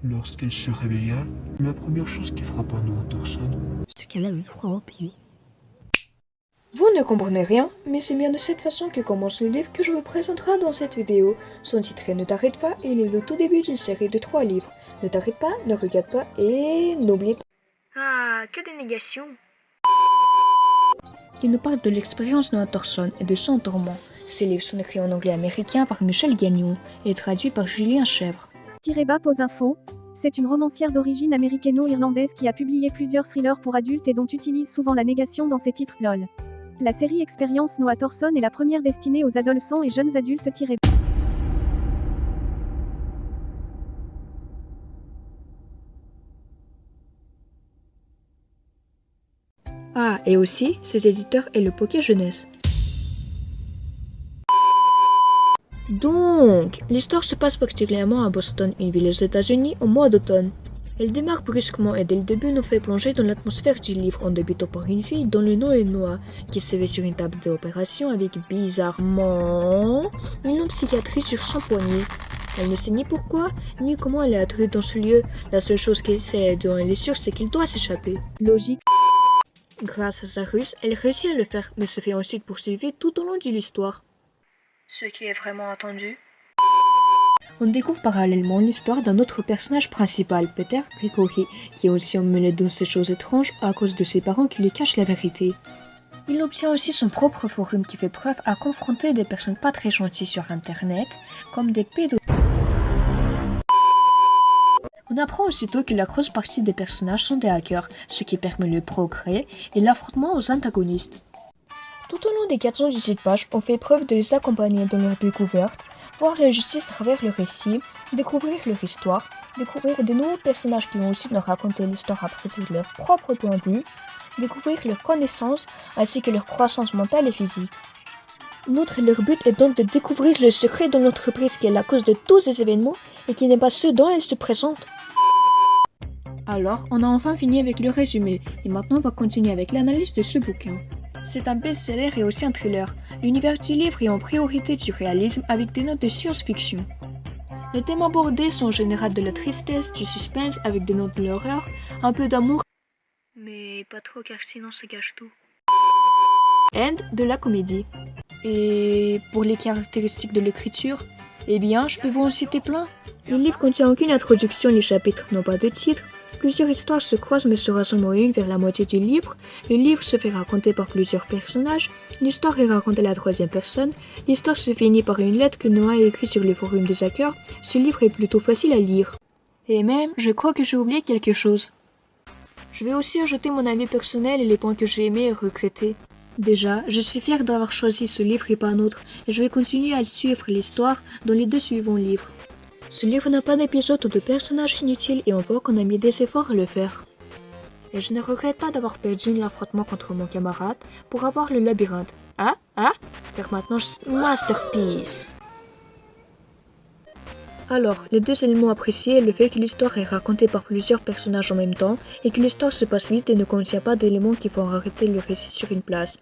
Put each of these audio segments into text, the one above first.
Lorsqu'elle se réveilla, la première chose qui frappa Noah Thorson, c'est qu'elle avait froid aux pieds. Vous ne comprenez rien, mais c'est bien de cette façon que commence le livre que je vous présenterai dans cette vidéo. Son titre est Ne t'arrête pas et il est le tout début d'une série de 3 livres. Ne t'arrête pas, ne regarde pas et n'oublie pas. Ah, que des négations. Qui nous parle de l'expérience de Noah Thorson et de son tourment. Ces livres sont écrits en anglais américain par Michel Gagnon et traduits par Julien Chèvre. Bas pose info. C'est une romancière d'origine américano-irlandaise qui a publié plusieurs thrillers pour adultes et dont utilise souvent la négation dans ses titres LOL. La série Expérience Noah Thorson est la première destinée aux adolescents et jeunes adultes. Ah, et aussi, ses éditeurs est le Poké Jeunesse. Donc, l'histoire se passe particulièrement à Boston, une ville aux États-Unis, au mois d'automne. Elle démarre brusquement et dès le début nous fait plonger dans l'atmosphère du livre en débutant par une fille dont le nom est Noah, qui se fait sur une table d'opération avec bizarrement une longue cicatrice sur son poignet. Elle ne sait ni pourquoi, ni comment elle est atterrie dans ce lieu. La seule chose qu'elle sait et dont elle est sûre, c'est qu'il doit s'échapper. Logique. Grâce à sa ruse, elle réussit à le faire, mais se fait ensuite poursuivre tout au long de l'histoire. Ce qui est vraiment attendu. On découvre parallèlement l'histoire d'un autre personnage principal, Peter Gregory, qui est aussi emmêlé dans ces choses étranges à cause de ses parents qui lui cachent la vérité. Il obtient aussi son propre forum qui fait preuve à confronter des personnes pas très gentilles sur internet, comme des pédophiles. On apprend aussitôt que la grosse partie des personnages sont des hackers, ce qui permet le progrès et l'affrontement aux antagonistes. Tout au long des 418 pages, on fait preuve de les accompagner dans leur découverte, voir la justice à travers le récit, découvrir leur histoire, découvrir de nouveaux personnages qui vont aussi nous raconter l'histoire à partir de leur propre point de vue, découvrir leurs connaissances ainsi que leur croissance mentale et physique. Leur but est donc de découvrir le secret de l'entreprise qui est la cause de tous ces événements et qui n'est pas ce dont elle se présente. Alors, on a enfin fini avec le résumé et maintenant on va continuer avec l'analyse de ce bouquin. C'est un best-seller et aussi un thriller. L'univers du livre est en priorité du réalisme avec des notes de science-fiction. Les thèmes abordés sont en général de la tristesse, du suspense avec des notes de l'horreur, un peu d'amour, Mais pas trop car sinon ça gâche tout. et de la comédie. Et pour les caractéristiques de l'écriture, eh bien, je peux vous en citer plein. Le livre contient aucune introduction, les chapitres n'ont pas de titre, plusieurs histoires se croisent mais se rassemblent en une vers la moitié du livre, le livre se fait raconter par plusieurs personnages, l'histoire est racontée à la troisième personne, l'histoire se finit par une lettre que Noah a écrite sur le forum des hackers, ce livre est plutôt facile à lire. Et même, je crois que j'ai oublié quelque chose. Je vais aussi ajouter mon avis personnel et les points que j'ai aimés et regrettés. Déjà, je suis fière d'avoir choisi ce livre et pas un autre, et je vais continuer à suivre l'histoire dans les deux suivants livres. Ce livre n'a pas d'épisode ou de personnages inutiles et on voit qu'on a mis des efforts à le faire. Et je ne regrette pas d'avoir perdu l'affrontement contre mon camarade pour avoir le labyrinthe. Car maintenant c'est masterpiece. Alors, les deux éléments appréciés est le fait que l'histoire est racontée par plusieurs personnages en même temps et que l'histoire se passe vite et ne contient pas d'éléments qui vont arrêter le récit sur une place.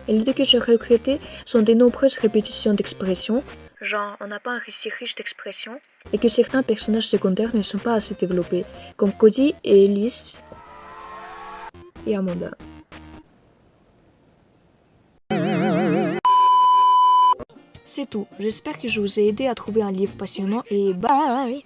Et les deux que j'ai regrettés sont des nombreuses répétitions d'expressions, Genre, on n'a pas un récit riche d'expressions. et que certains personnages secondaires ne sont pas assez développés, comme Cody et Elise et Amanda. C'est tout, j'espère que je vous ai aidé à trouver un livre passionnant et bye!